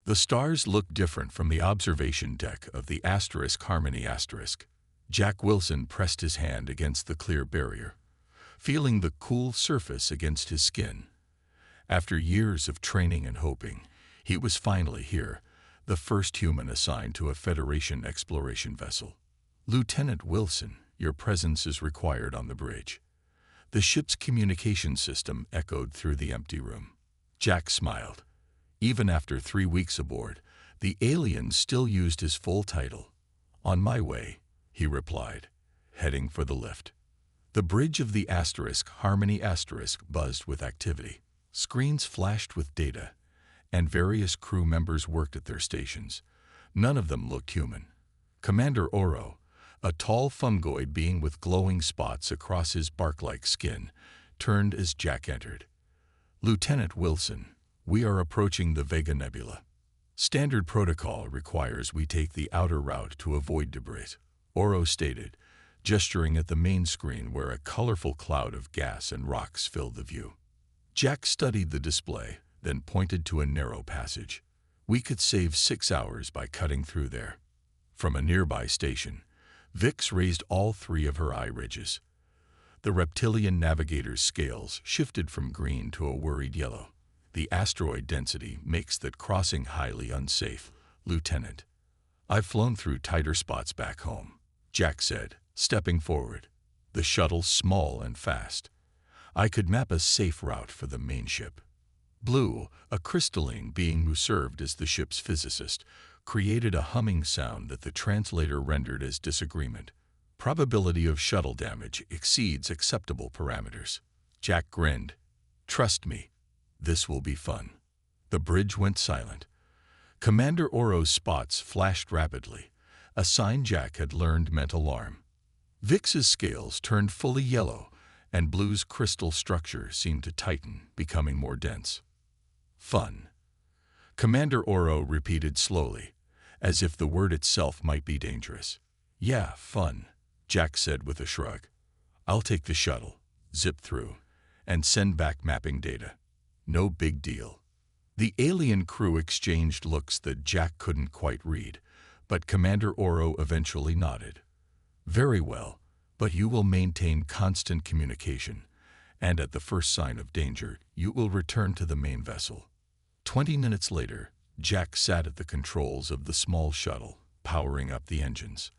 The stars looked different from the observation deck of the Harmony *. Jack Wilson pressed his hand against the clear barrier, feeling the cool surface against his skin. After years of training and hoping, he was finally here, the first human assigned to a Federation exploration vessel. "Lieutenant Wilson, your presence is required on the bridge." The ship's communication system echoed through the empty room. Jack smiled. Even after 3 weeks aboard, the alien still used his full title. "On my way," he replied, heading for the lift. The bridge of the Harmony buzzed with activity. Screens flashed with data, and various crew members worked at their stations. None of them looked human. Commander Oro, a tall fungoid being with glowing spots across his bark-like skin, turned as Jack entered. "Lieutenant Wilson, we are approaching the Vega Nebula. Standard protocol requires we take the outer route to avoid debris," Oro stated, gesturing at the main screen where a colorful cloud of gas and rocks filled the view. Jack studied the display, then pointed to a narrow passage. "We could save 6 hours by cutting through there." From a nearby station, Vix raised all 3 of her eye ridges. The reptilian navigator's scales shifted from green to a worried yellow. "The asteroid density makes that crossing highly unsafe, Lieutenant. I've flown through tighter spots back home," Jack said, stepping forward. "The shuttle's small and fast. I could map a safe route for the main ship." Blue, a crystalline being who served as the ship's physicist, created a humming sound that the translator rendered as disagreement. "Probability of shuttle damage exceeds acceptable parameters." Jack grinned. "Trust me, this will be fun." The bridge went silent. Commander Oro's spots flashed rapidly, a sign Jack had learned meant alarm. Vix's scales turned fully yellow, and Blue's crystal structure seemed to tighten, becoming more dense. "Fun," Commander Oro repeated slowly, as if the word itself might be dangerous. "Yeah, fun," Jack said with a shrug. "I'll take the shuttle, zip through, and send back mapping data. No big deal." The alien crew exchanged looks that Jack couldn't quite read, but Commander Oro eventually nodded. "Very well, but you will maintain constant communication, and at the first sign of danger, you will return to the main vessel." 20 minutes later, Jack sat at the controls of the small shuttle, powering up the engines.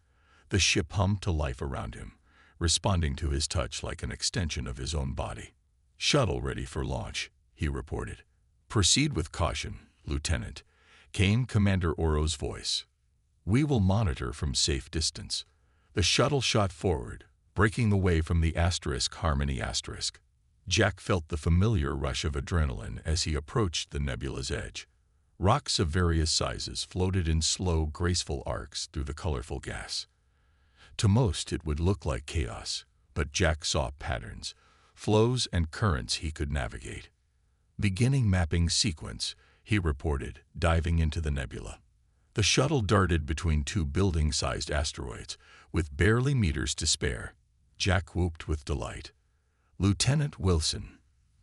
The ship hummed to life around him, responding to his touch like an extension of his own body. "Shuttle ready for launch," he reported. "Proceed with caution, Lieutenant," came Commander Oro's voice. "We will monitor from safe distance." The shuttle shot forward, breaking away from the Harmony *. Jack felt the familiar rush of adrenaline as he approached the nebula's edge. Rocks of various sizes floated in slow, graceful arcs through the colorful gas. To most it would look like chaos, but Jack saw patterns, flows and currents he could navigate. "Beginning mapping sequence," he reported, diving into the nebula. The shuttle darted between 2 building-sized asteroids, with barely meters to spare. Jack whooped with delight. "Lieutenant Wilson."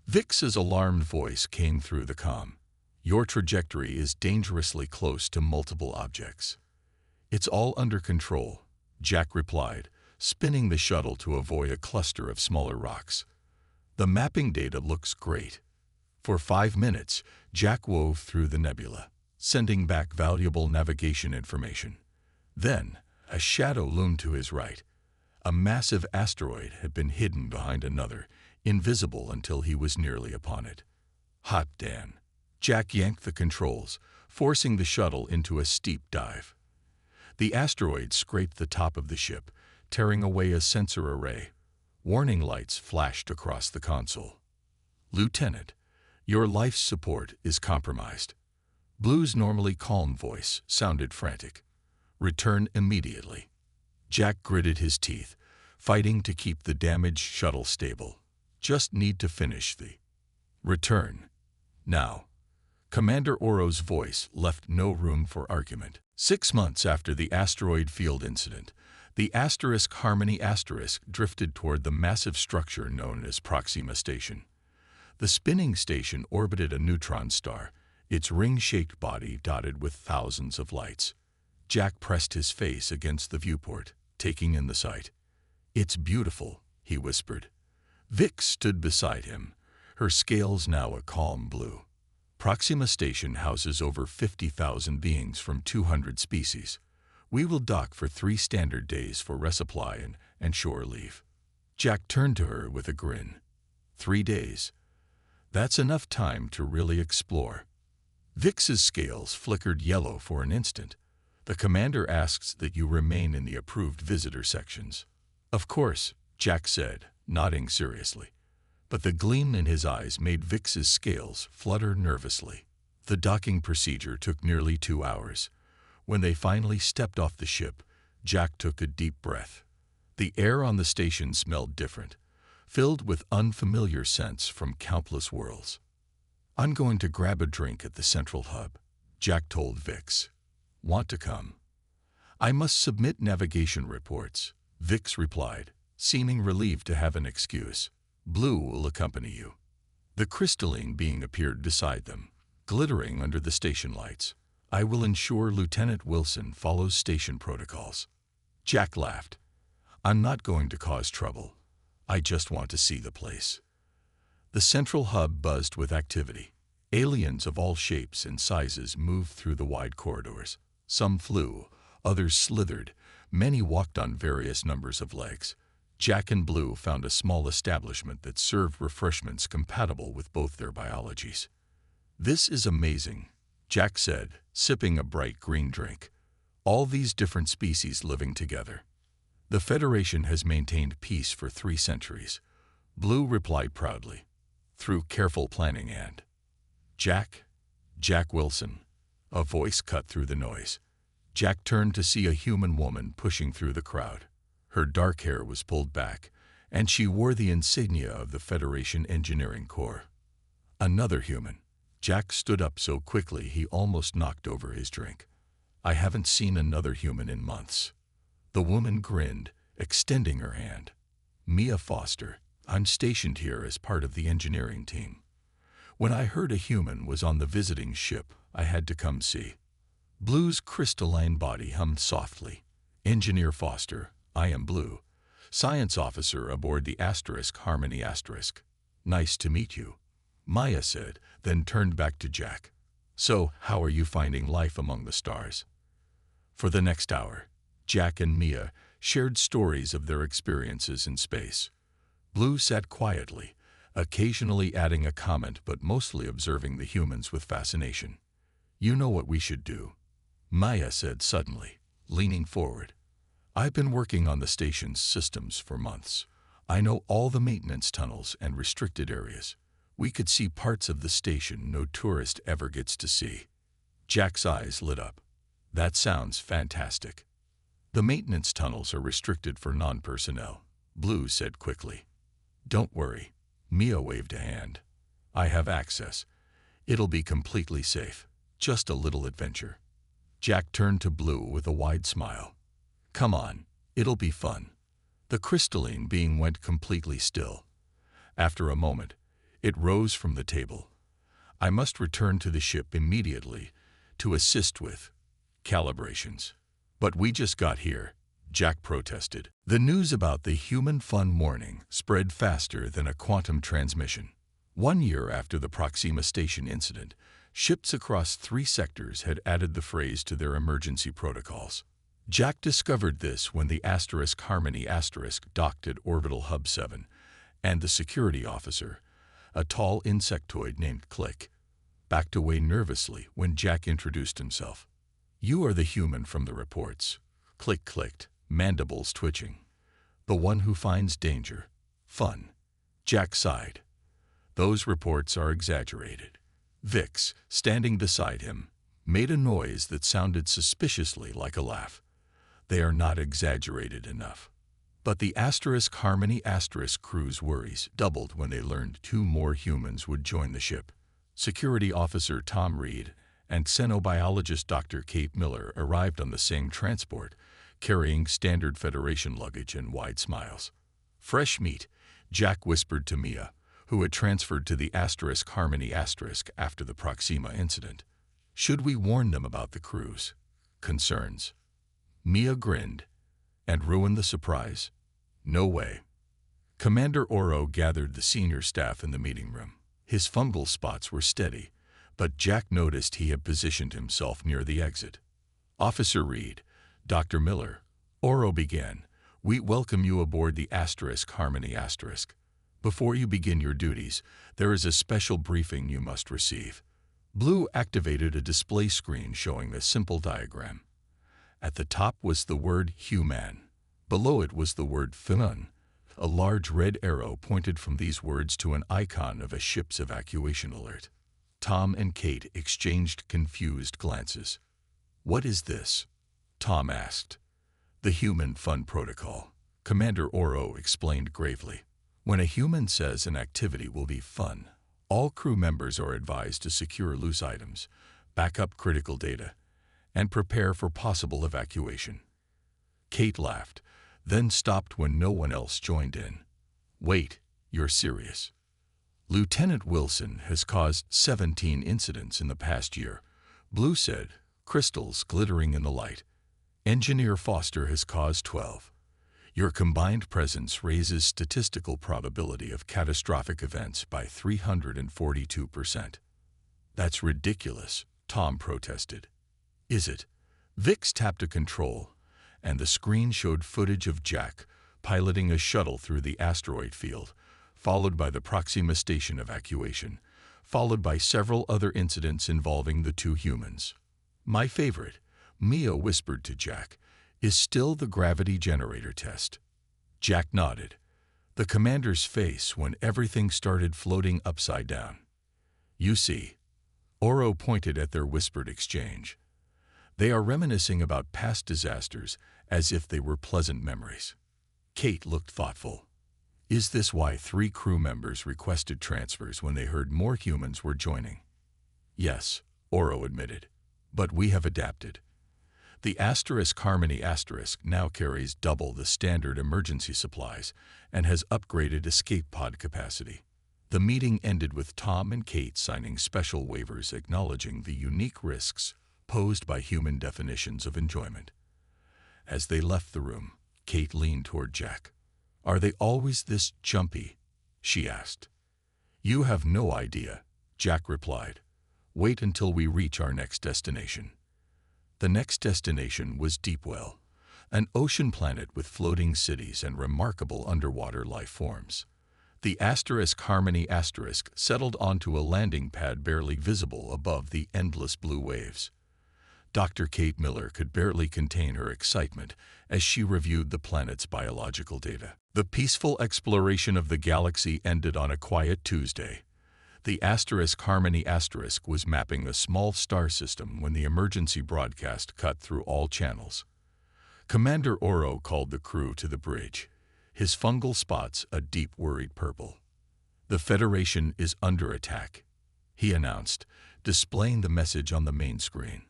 Vix's alarmed voice came through the comm. "Your trajectory is dangerously close to multiple objects." "It's all under control," Jack replied, spinning the shuttle to avoid a cluster of smaller rocks. "The mapping data looks great." For 5 minutes, Jack wove through the nebula, sending back valuable navigation information. Then, a shadow loomed to his right. A massive asteroid had been hidden behind another, invisible until he was nearly upon it. "Hot Dan." Jack yanked the controls, forcing the shuttle into a steep dive. The asteroid scraped the top of the ship, tearing away a sensor array. Warning lights flashed across the console. "Lieutenant, your life support is compromised." Blue's normally calm voice sounded frantic. "Return immediately." Jack gritted his teeth, fighting to keep the damaged shuttle stable. "Just need to finish the return now." Commander Oro's voice left no room for argument. 6 months after the asteroid field incident, the Harmony drifted toward the massive structure known as Proxima Station. The spinning station orbited a neutron star, its ring-shaped body dotted with thousands of lights. Jack pressed his face against the viewport, taking in the sight. "It's beautiful," he whispered. Vix stood beside him, her scales now a calm blue. "Proxima Station houses over 50,000 beings from 200 species. We will dock for 3 standard days for resupply and shore leave." Jack turned to her with a grin. 3 days. That's enough time to really explore. Vix's scales flickered yellow for an instant. "The commander asks that you remain in the approved visitor sections." "Of course," Jack said, nodding seriously. But the gleam in his eyes made Vix's scales flutter nervously. The docking procedure took nearly 2 hours. When they finally stepped off the ship, Jack took a deep breath. The air on the station smelled different, filled with unfamiliar scents from countless worlds. "I'm going to grab a drink at the central hub," Jack told Vix. "Want to come?" "I must submit navigation reports," Vix replied, seeming relieved to have an excuse. "Blue will accompany you." The crystalline being appeared beside them, glittering under the station lights. "I will ensure Lieutenant Wilson follows station protocols." Jack laughed. "I'm not going to cause trouble. I just want to see the place." The central hub buzzed with activity. Aliens of all shapes and sizes moved through the wide corridors. Some flew, others slithered, many walked on various numbers of legs. Jack and Blue found a small establishment that served refreshments compatible with both their biologies. "This is amazing," Jack said, sipping a bright green drink. "All these different species living together." "The Federation has maintained peace for 3 centuries," Blue replied proudly, "through careful planning and—" Jack Wilson." A voice cut through the noise. Jack turned to see a human woman pushing through the crowd. Her dark hair was pulled back, and she wore the insignia of the Federation Engineering Corps. Another human. Jack stood up so quickly he almost knocked over his drink. "I haven't seen another human in months." The woman grinned, extending her hand. "Mia Foster. I'm stationed here as part of the engineering team. When I heard a human was on the visiting ship, I had to come see." Blue's crystalline body hummed softly. "Engineer Foster, I am Blue, science officer aboard the Harmony *. Nice to meet you," Maya said, then turned back to Jack. "So, how are you finding life among the stars?" For the next hour, Jack and Mia shared stories of their experiences in space. Blue sat quietly, occasionally adding a comment but mostly observing the humans with fascination. "You know what we should do," Maya said suddenly, leaning forward. "I've been working on the station's systems for months. I know all the maintenance tunnels and restricted areas. We could see parts of the station no tourist ever gets to see." Jack's eyes lit up. "That sounds fantastic." "The maintenance tunnels are restricted for non-personnel," Blue said quickly. "Don't worry," Mia waved a hand. "I have access. It'll be completely safe. Just a little adventure." Jack turned to Blue with a wide smile. "Come on, it'll be fun." The crystalline being went completely still. After a moment, it rose from the table. "I must return to the ship immediately to assist with calibrations." "But we just got here," Jack protested. The news about the Human Fun Morning spread faster than a quantum transmission. 1 year after the Proxima Station incident, ships across 3 sectors had added the phrase to their emergency protocols. Jack discovered this when the Harmony docked at Orbital Hub 7, and the security officer, a tall insectoid named Click, backed away nervously when Jack introduced himself. "You are the human from the reports," Click clicked, mandibles twitching. "The one who finds danger. Fun." Jack sighed. "Those reports are exaggerated." Vix, standing beside him, made a noise that sounded suspiciously like a laugh. "They are not exaggerated enough." But the Harmony crew's worries doubled when they learned 2 more humans would join the ship. Security Officer Tom Reed and xenobiologist Dr. Kate Miller arrived on the same transport, carrying standard Federation luggage and wide smiles. "Fresh meat," Jack whispered to Mia, who had transferred to the Harmony after the Proxima incident. Should we warn them about the crew's concerns? Mia grinned. And ruin the surprise? No way. Commander Oro gathered the senior staff in the meeting room. His fungal spots were steady, but Jack noticed he had positioned himself near the exit. Officer Reed, Dr. Miller, Oro began. We welcome you aboard the Harmony. Before you begin your duties, there is a special briefing you must receive. Blue activated a display screen showing a simple diagram. At the top was the word human. Below it was the word Finun. A large red arrow pointed from these words to an icon of a ship's evacuation alert. Tom and Kate exchanged confused glances. What is this? Tom asked. The Human Fun Protocol. Commander Oro explained gravely. When a human says an activity will be fun, all crew members are advised to secure loose items, back up critical data, and prepare for possible evacuation. Kate laughed, then stopped when no one else joined in. Wait, you're serious? Lieutenant Wilson has caused 17 incidents in the past year, Blue said, crystals glittering in the light. Engineer Foster has caused 12. Your combined presence raises statistical probability of catastrophic events by 342%. That's ridiculous, Tom protested. Is it? Vix tapped a control, and the screen showed footage of Jack piloting a shuttle through the asteroid field, followed by the Proxima Station evacuation, followed by several other incidents involving the two humans. My favorite, Mia whispered to Jack, is still the gravity generator test. Jack nodded, the commander's face when everything started floating upside down. You see, Oro pointed at their whispered exchange. They are reminiscing about past disasters as if they were pleasant memories. Kate looked thoughtful. Is this why 3 crew members requested transfers when they heard more humans were joining? Yes, Oro admitted, but we have adapted. The Harmony now carries double the standard emergency supplies and has upgraded escape pod capacity. The meeting ended with Tom and Kate signing special waivers acknowledging the unique risks posed by human definitions of enjoyment. As they left the room, Kate leaned toward Jack. Are they always this jumpy? She asked. You have no idea, Jack replied. Wait until we reach our next destination. The next destination was Deepwell, an ocean planet with floating cities and remarkable underwater life forms. The Harmony settled onto a landing pad barely visible above the endless blue waves. Dr. Kate Miller could barely contain her excitement as she reviewed the planet's biological data. The peaceful exploration of the galaxy ended on a quiet Tuesday. The Harmony was mapping a small star system when the emergency broadcast cut through all channels. Commander Oro called the crew to the bridge, his fungal spots a deep worried purple. The Federation is under attack, he announced, displaying the message on the main screen.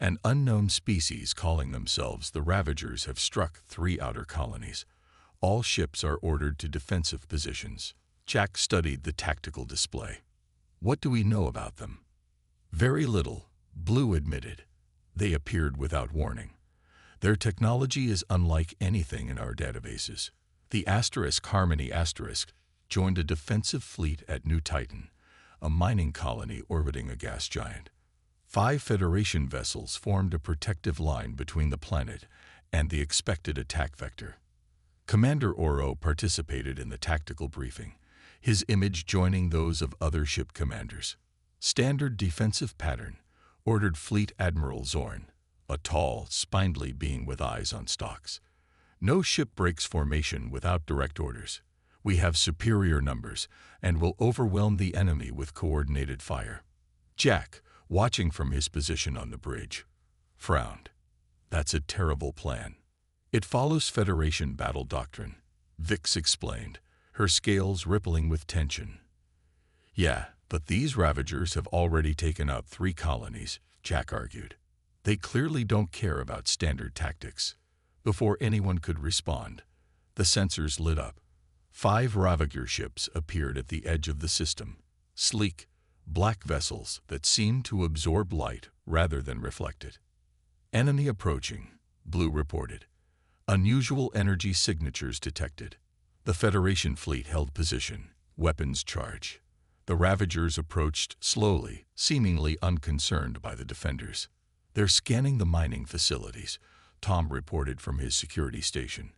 An unknown species calling themselves the Ravagers have struck 3 outer colonies. All ships are ordered to defensive positions. Jack studied the tactical display. What do we know about them? Very little, Blue admitted. They appeared without warning. Their technology is unlike anything in our databases. The Harmony joined a defensive fleet at New Titan, a mining colony orbiting a gas giant. 5 Federation vessels formed a protective line between the planet and the expected attack vector. Commander Oro participated in the tactical briefing, his image joining those of other ship commanders. Standard defensive pattern, ordered Fleet Admiral Zorn, a tall, spindly being with eyes on stalks. No ship breaks formation without direct orders. We have superior numbers and will overwhelm the enemy with coordinated fire. Jack, watching from his position on the bridge, frowned. That's a terrible plan. It follows Federation battle doctrine, Vix explained, her scales rippling with tension. Yeah, but these Ravagers have already taken out 3 colonies, Jack argued. They clearly don't care about standard tactics. Before anyone could respond, the sensors lit up. 5 Ravager ships appeared at the edge of the system, sleek, black vessels that seemed to absorb light rather than reflect it. Enemy approaching, Blue reported. Unusual energy signatures detected. The Federation fleet held position, weapons charged. The Ravagers approached slowly, seemingly unconcerned by the defenders. They're scanning the mining facilities, Tom reported from his security station.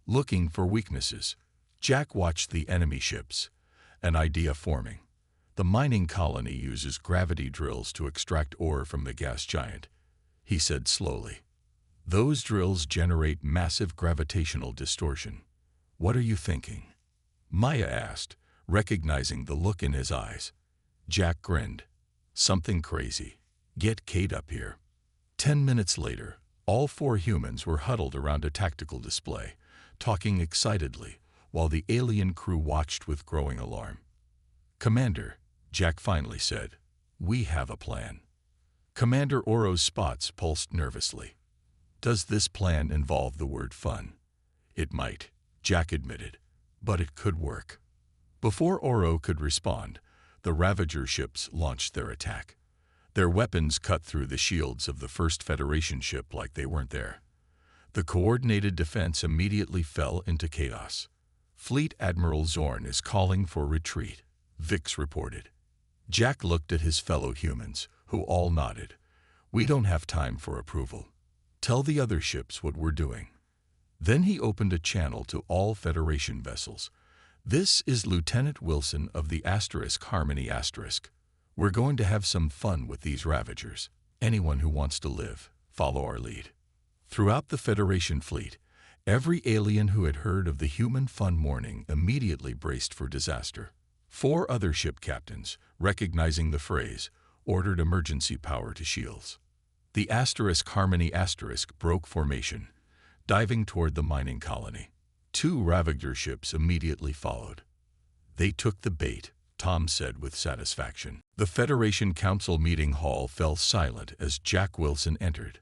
Looking for weaknesses. Jack watched the enemy ships, an idea forming. The mining colony uses gravity drills to extract ore from the gas giant, he said slowly. Those drills generate massive gravitational distortion. What are you thinking? Maya asked, recognizing the look in his eyes. Jack grinned. Something crazy. Get Kate up here. 10 minutes later, all 4 humans were huddled around a tactical display, talking excitedly, while the alien crew watched with growing alarm. Commander, Jack finally said, we have a plan. Commander Oro's spots pulsed nervously. Does this plan involve the word fun? It might, Jack admitted, but it could work. Before Oro could respond, the Ravager ships launched their attack. Their weapons cut through the shields of the first Federation ship like they weren't there. The coordinated defense immediately fell into chaos. Fleet Admiral Zorn is calling for retreat, Vix reported. Jack looked at his fellow humans, who all nodded. We don't have time for approval. Tell the other ships what we're doing. Then he opened a channel to all Federation vessels. This is Lieutenant Wilson of the Harmony *. We're going to have some fun with these Ravagers. Anyone who wants to live, follow our lead. Throughout the Federation fleet, every alien who had heard of the human fun morning immediately braced for disaster. 4 other ship captains, recognizing the phrase, ordered emergency power to shields. The Harmony * broke formation, diving toward the mining colony. 2 Ravager ships immediately followed. They took the bait, Tom said with satisfaction. The Federation Council meeting hall fell silent as Jack Wilson entered.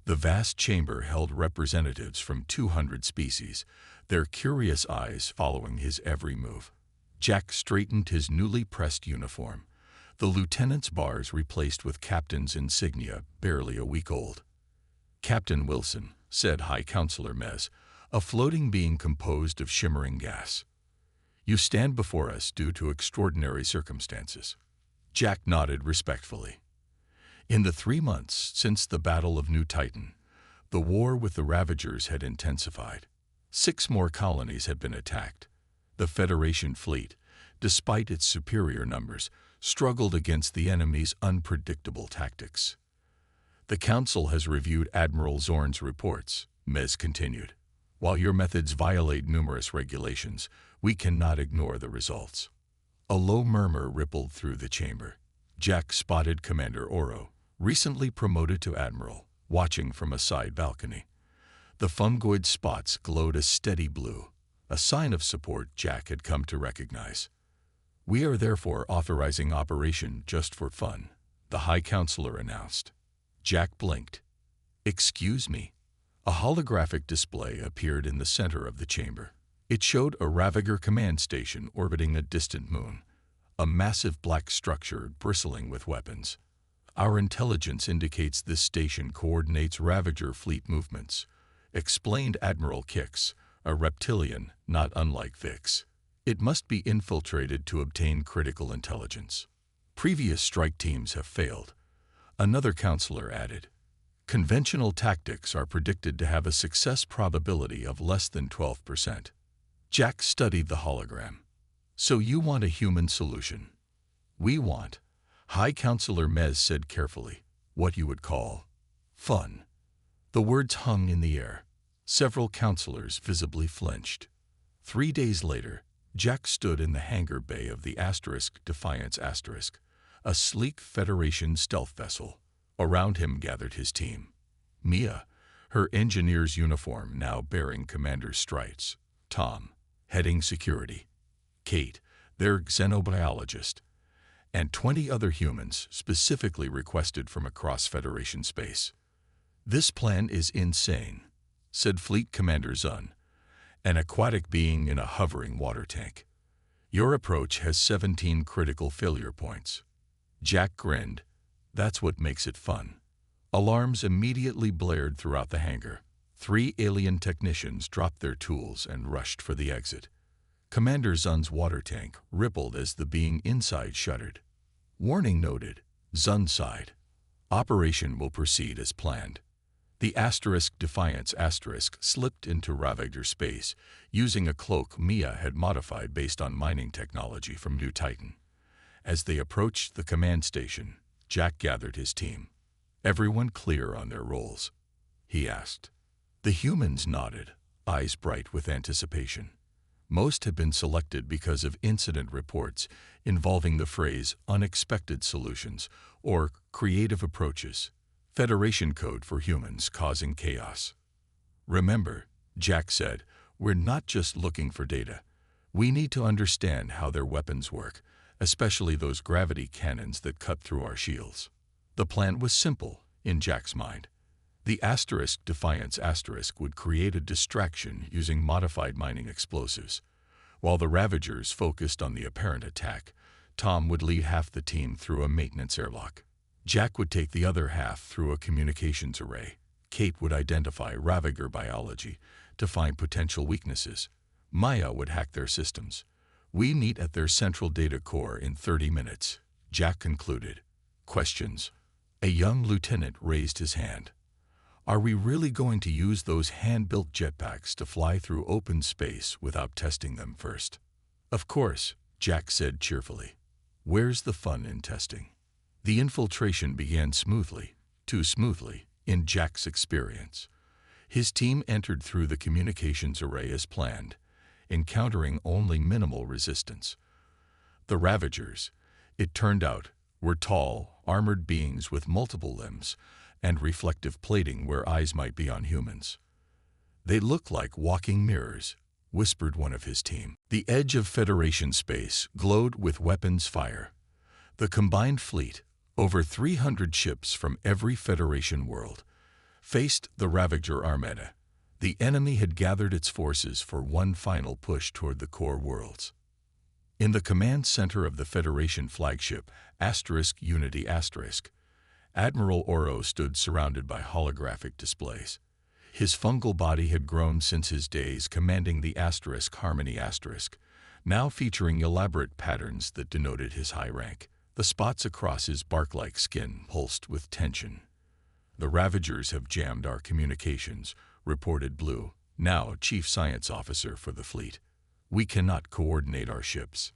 The vast chamber held representatives from 200 species, their curious eyes following his every move. Jack straightened his newly pressed uniform, the lieutenant's bars replaced with captain's insignia barely a week old. Captain Wilson, said High Counselor Mez, a floating being composed of shimmering gas. You stand before us due to extraordinary circumstances. Jack nodded respectfully. In the 3 months since the Battle of New Titan, the war with the Ravagers had intensified. 6 more colonies had been attacked. The Federation fleet, despite its superior numbers, struggled against the enemy's unpredictable tactics. The Council has reviewed Admiral Zorn's reports, Mez continued. While your methods violate numerous regulations, we cannot ignore the results. A low murmur rippled through the chamber. Jack spotted Commander Oro, recently promoted to Admiral, watching from a side balcony. The fungoid spots glowed a steady blue, a sign of support Jack had come to recognize. We are therefore authorizing Operation Just for Fun, the High Counselor announced. Jack blinked. Excuse me. A holographic display appeared in the center of the chamber. It showed a Ravager command station orbiting a distant moon, a massive black structure bristling with weapons. Our intelligence indicates this station coordinates Ravager fleet movements, explained Admiral Kix, a reptilian not unlike Vix. It must be infiltrated to obtain critical intelligence. Previous strike teams have failed. Another counselor added. Conventional tactics are predicted to have a success probability of less than 12%. Jack studied the hologram. So you want a human solution? We want, High Counselor Mez said carefully, what you would call fun. The words hung in the air. Several counselors visibly flinched. 3 days later, Jack stood in the hangar bay of the Defiance *, a sleek Federation stealth vessel. Around him gathered his team. Mia, her engineer's uniform now bearing commander's stripes. Tom, heading security. Kate, their xenobiologist. And 20 other humans specifically requested from across Federation space. This plan is insane, said Fleet Commander Zun, An aquatic being in a hovering water tank. Your approach has 17 critical failure points. Jack grinned. That's what makes it fun. Alarms immediately blared throughout the hangar. 3 alien technicians dropped their tools and rushed for the exit. Commander Zun's water tank rippled as the being inside shuddered. Warning noted. Zun sighed. Operation will proceed as planned. The Defiance slipped into Ravager space, using a cloak Mia had modified based on mining technology from New Titan. As they approached the command station, Jack gathered his team. Everyone clear on their roles? He asked. The humans nodded, eyes bright with anticipation. Most had been selected because of incident reports involving the phrase unexpected solutions or creative approaches. Federation code for humans causing chaos. Remember, Jack said, we're not just looking for data. We need to understand how their weapons work, especially those gravity cannons that cut through our shields. The plan was simple, in Jack's mind. The Defiance would create a distraction using modified mining explosives. While the Ravagers focused on the apparent attack, Tom would lead half the team through a maintenance airlock. Jack would take the other half through a communications array. Kate would identify Ravager biology to find potential weaknesses. Maya would hack their systems. We meet at their central data core in 30 minutes, Jack concluded. Questions? A young lieutenant raised his hand. Are we really going to use those hand-built jetpacks to fly through open space without testing them first? Of course, Jack said cheerfully. Where's the fun in testing? The infiltration began smoothly, too smoothly, in Jack's experience. His team entered through the communications array as planned, encountering only minimal resistance. The Ravagers, it turned out, were tall, armored beings with multiple limbs and reflective plating where eyes might be on humans. They look like walking mirrors, whispered one of his team. The edge of Federation space glowed with weapons fire. The combined fleet, over 300 ships from every Federation world, faced the Ravager Armada. The enemy had gathered its forces for one final push toward the core worlds. In the command center of the Federation flagship, Unity Admiral Oro stood surrounded by holographic displays. His fungal body had grown since his days commanding the Harmony now featuring elaborate patterns that denoted his high rank. The spots across his bark-like skin pulsed with tension. The Ravagers have jammed our communications, reported Blue, now Chief Science Officer for the fleet. We cannot coordinate our ships.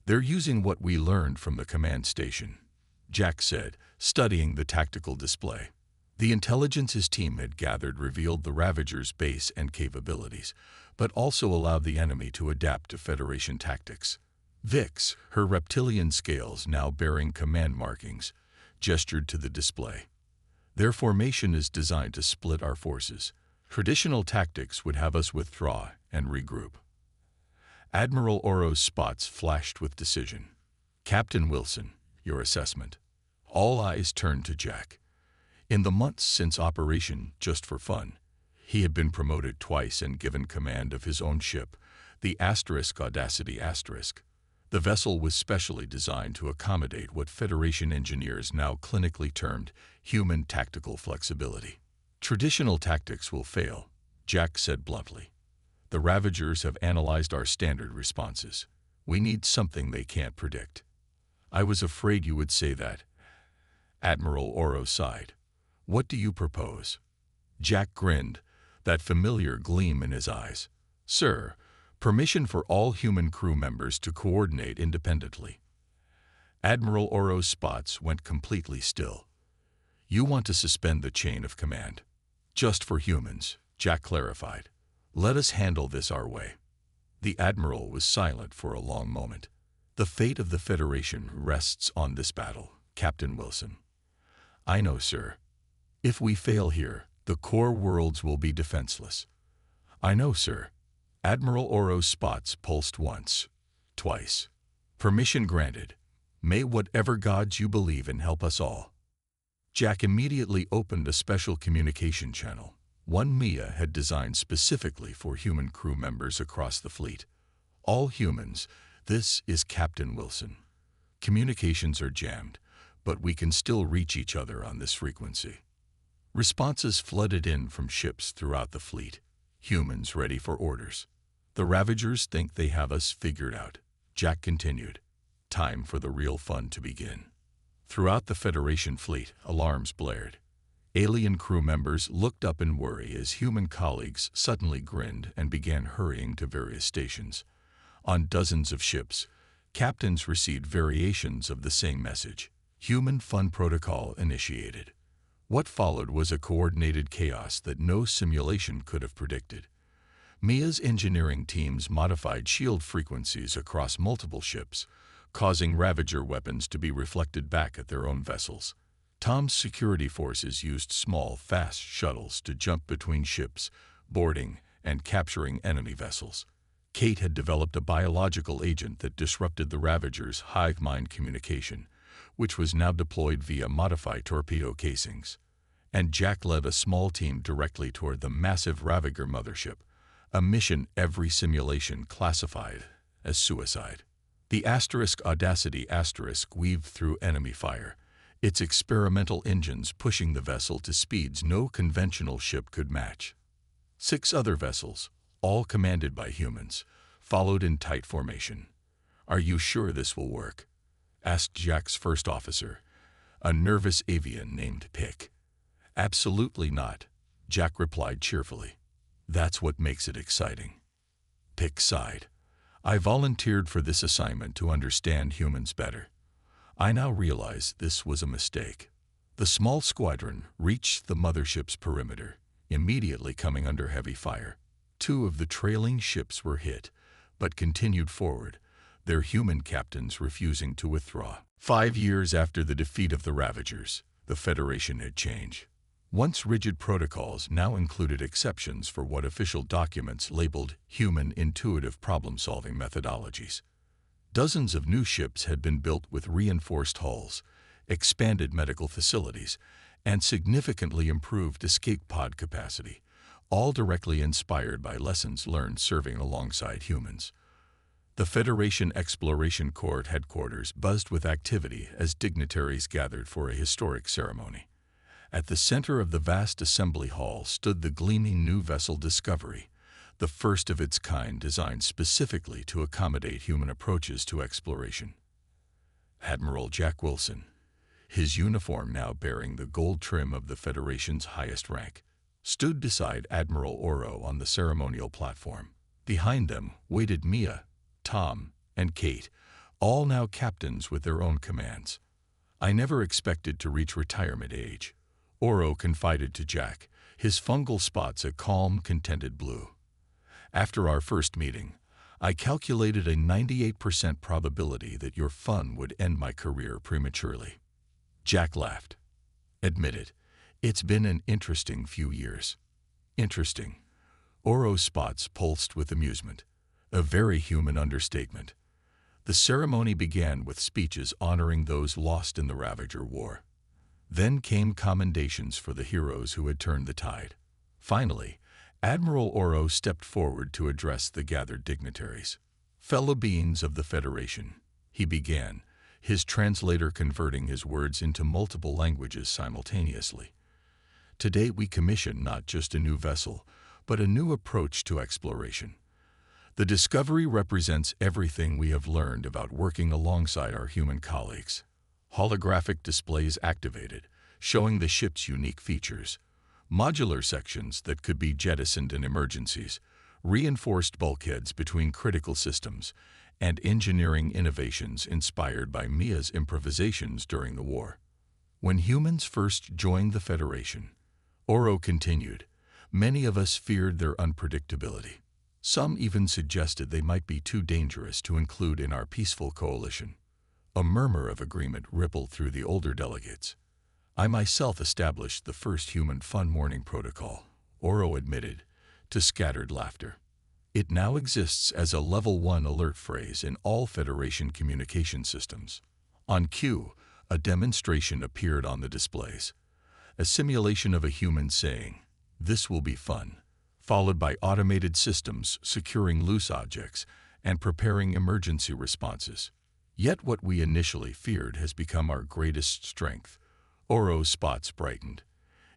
They're using what we learned from the command station, Jack said, studying the tactical display. The intelligence his team had gathered revealed the Ravagers' base and capabilities, but also allowed the enemy to adapt to Federation tactics. Vix, her reptilian scales now bearing command markings, gestured to the display. Their formation is designed to split our forces. Traditional tactics would have us withdraw and regroup. Admiral Oro's spots flashed with decision. Captain Wilson, your assessment. All eyes turned to Jack. In the months since Operation Just for Fun, he had been promoted twice and given command of his own ship, the Audacity. The vessel was specially designed to accommodate what Federation engineers now clinically termed human tactical flexibility. Traditional tactics will fail, Jack said bluntly. The Ravagers have analyzed our standard responses. We need something they can't predict. I was afraid you would say that. Admiral Oro sighed. What do you propose? Jack grinned, that familiar gleam in his eyes. Sir, permission for all human crew members to coordinate independently. Admiral Oro's spots went completely still. You want to suspend the chain of command. Just for humans, Jack clarified. Let us handle this our way. The Admiral was silent for a long moment. The fate of the Federation rests on this battle, Captain Wilson. I know, sir. If we fail here, the core worlds will be defenseless. I know, sir. Admiral Oro's spots pulsed once, twice. Permission granted. May whatever gods you believe in help us all. Jack immediately opened a special communication channel. One Mia had designed specifically for human crew members across the fleet. All humans, this is Captain Wilson. Communications are jammed, but we can still reach each other on this frequency. Responses flooded in from ships throughout the fleet, humans ready for orders. The Ravagers think they have us figured out, Jack continued. Time for the real fun to begin. Throughout the Federation fleet, alarms blared. Alien crew members looked up in worry as human colleagues suddenly grinned and began hurrying to various stations. On dozens of ships, captains received variations of the same message. Human fun protocol initiated. What followed was a coordinated chaos that no simulation could have predicted. Mia's engineering teams modified shield frequencies across multiple ships, causing Ravager weapons to be reflected back at their own vessels. Tom's security forces used small, fast shuttles to jump between ships, boarding and capturing enemy vessels. Kate had developed a biological agent that disrupted the Ravagers' hive mind communication, which was now deployed via modified torpedo casings. And Jack led a small team directly toward the massive Ravager mothership, a mission every simulation classified as suicide. The Audacity weaved through enemy fire, its experimental engines pushing the vessel to speeds no conventional ship could match. 6 other vessels, all commanded by humans, followed in tight formation. "Are you sure this will work?" asked Jack's first officer, a nervous avian named Pick. "Absolutely not," Jack replied cheerfully. "That's what makes it exciting." Pick sighed. "I volunteered for this assignment to understand humans better. I now realize this was a mistake." The small squadron reached the mothership's perimeter, immediately coming under heavy fire. 2 of the trailing ships were hit, but continued forward, their human captains refusing to withdraw. 5 years after the defeat of the Ravagers, the Federation had changed. Once rigid protocols now included exceptions for what official documents labeled human intuitive problem-solving methodologies. Dozens of new ships had been built with reinforced hulls, expanded medical facilities, and significantly improved escape pod capacity, all directly inspired by lessons learned serving alongside humans. The Federation Exploration Corps headquarters buzzed with activity as dignitaries gathered for a historic ceremony. At the center of the vast assembly hall stood the gleaming new vessel Discovery, the first of its kind designed specifically to accommodate human approaches to exploration. Admiral Jack Wilson, his uniform now bearing the gold trim of the Federation's highest rank, stood beside Admiral Oro on the ceremonial platform. Behind them waited Mia, Tom, and Kate, all now captains with their own commands. "I never expected to reach retirement age," Oro confided to Jack, his fungal spots a calm, contented blue. "After our first meeting, I calculated a 98% probability that your fun would end my career prematurely." Jack laughed. "Admit it, it's been an interesting few years." "Interesting." Oro's spots pulsed with amusement, a very human understatement. The ceremony began with speeches honoring those lost in the Ravager War. Then came commendations for the heroes who had turned the tide. Finally, Admiral Oro stepped forward to address the gathered dignitaries. "Fellow beings of the Federation," he began, his translator converting his words into multiple languages simultaneously. "Today we commission not just a new vessel, but a new approach to exploration. The Discovery represents everything we have learned about working alongside our human colleagues. Holographic displays activated, showing the ship's unique features. Modular sections that could be jettisoned in emergencies, reinforced bulkheads between critical systems, and engineering innovations inspired by Mia's improvisations during the war. When humans first joined the Federation, Oro continued, many of us feared their unpredictability. Some even suggested they might be too dangerous to include in our peaceful coalition. A murmur of agreement rippled through the older delegates. I myself established the first human fun warning protocol, Oro admitted, to scattered laughter. It now exists as a Level 1 alert phrase in all Federation communication systems. On cue, a demonstration appeared on the displays. A simulation of a human saying, This will be fun, followed by automated systems securing loose objects and preparing emergency responses. Yet what we initially feared has become our greatest strength. Oro's spots brightened.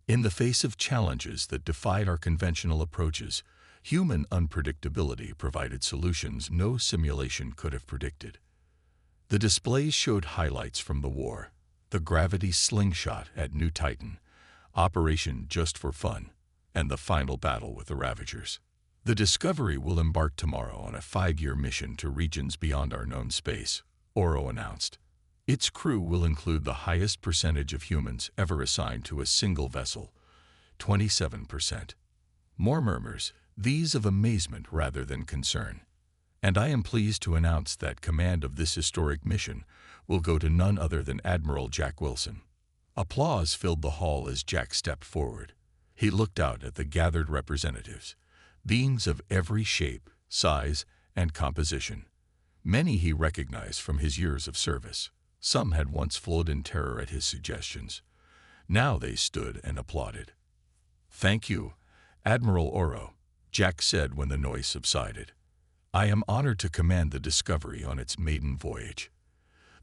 In the face of challenges that defied our conventional approaches, human unpredictability provided solutions no simulation could have predicted. The displays showed highlights from the war: the gravity slingshot at New Titan, Operation Just for Fun, and the final battle with the Ravagers. The Discovery will embark tomorrow on a 5-year mission to regions beyond our known space, Oro announced. Its crew will include the highest percentage of humans ever assigned to a single vessel, 27%. More murmurs, these of amazement rather than concern. And I am pleased to announce that command of this historic mission will go to none other than Admiral Jack Wilson. Applause filled the hall as Jack stepped forward. He looked out at the gathered representatives, beings of every shape, size, and composition. Many he recognized from his years of service. Some had once fled in terror at his suggestions. Now they stood and applauded. "Thank you, Admiral Oro," Jack said when the noise subsided. "I am honored to command the Discovery on its maiden voyage.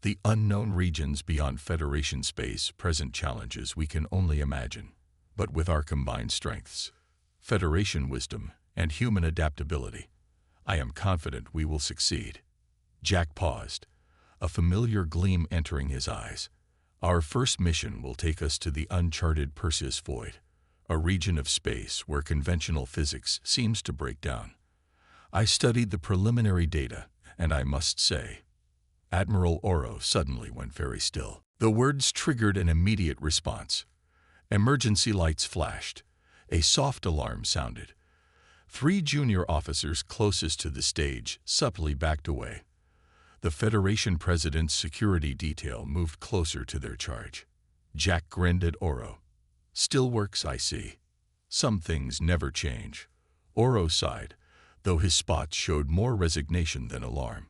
The unknown regions beyond Federation space present challenges we can only imagine. But with our combined strengths, Federation wisdom, and human adaptability, I am confident we will succeed." Jack paused, a familiar gleam entering his eyes. "Our first mission will take us to the uncharted Perseus Void, a region of space where conventional physics seems to break down. I studied the preliminary data, and I must say..." Admiral Oro suddenly went very still. The words triggered an immediate response. Emergency lights flashed. A soft alarm sounded. 3 junior officers closest to the stage supplely backed away. The Federation President's security detail moved closer to their charge. Jack grinned at Oro. "Still works, I see. Some things never change." Oro sighed, though his spots showed more resignation than alarm.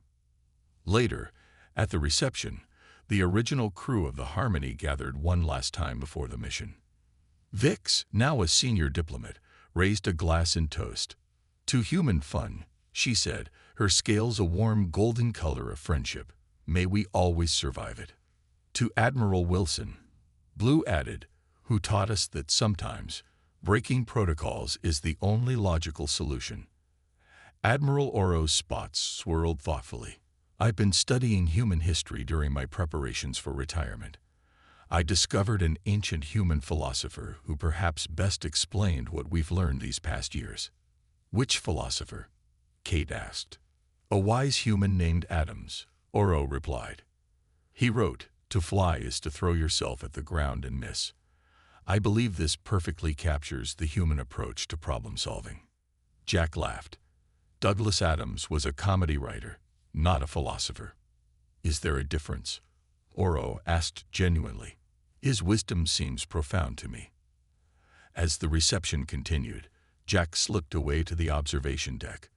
Later, at the reception, the original crew of the Harmony gathered one last time before the mission. Vix, now a senior diplomat, raised a glass in toast. "To human fun," she said, her scales a warm golden color of friendship. "May we always survive it." To Admiral Wilson, Blue added, "who taught us that sometimes breaking protocols is the only logical solution." Admiral Oro's spots swirled thoughtfully. "I've been studying human history during my preparations for retirement. I discovered an ancient human philosopher who perhaps best explained what we've learned these past years." "Which philosopher?" Kate asked. "A wise human named Adams," Oro replied. "He wrote, 'To fly is to throw yourself at the ground and miss.' I believe this perfectly captures the human approach to problem solving." Jack laughed. "Douglas Adams was a comedy writer, not a philosopher." "Is there a difference?" Oro asked genuinely. "His wisdom seems profound to me." As the reception continued, Jack slipped away to the observation deck.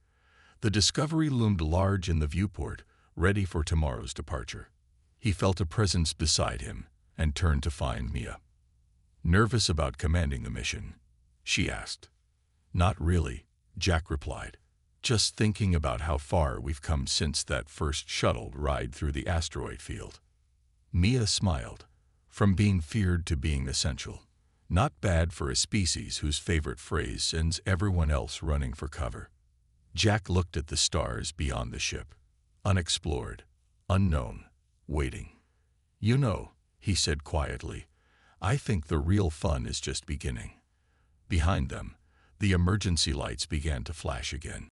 The Discovery loomed large in the viewport, ready for tomorrow's departure. He felt a presence beside him and turned to find Mia. "Nervous about commanding the mission?" she asked. "Not really," Jack replied. "Just thinking about how far we've come since that first shuttle ride through the asteroid field." Mia smiled. "From being feared to being essential. Not bad for a species whose favorite phrase sends everyone else running for cover." Jack looked at the stars beyond the ship. Unexplored, unknown, waiting. "You know," he said quietly, "I think the real fun is just beginning." Behind them, the emergency lights began to flash again.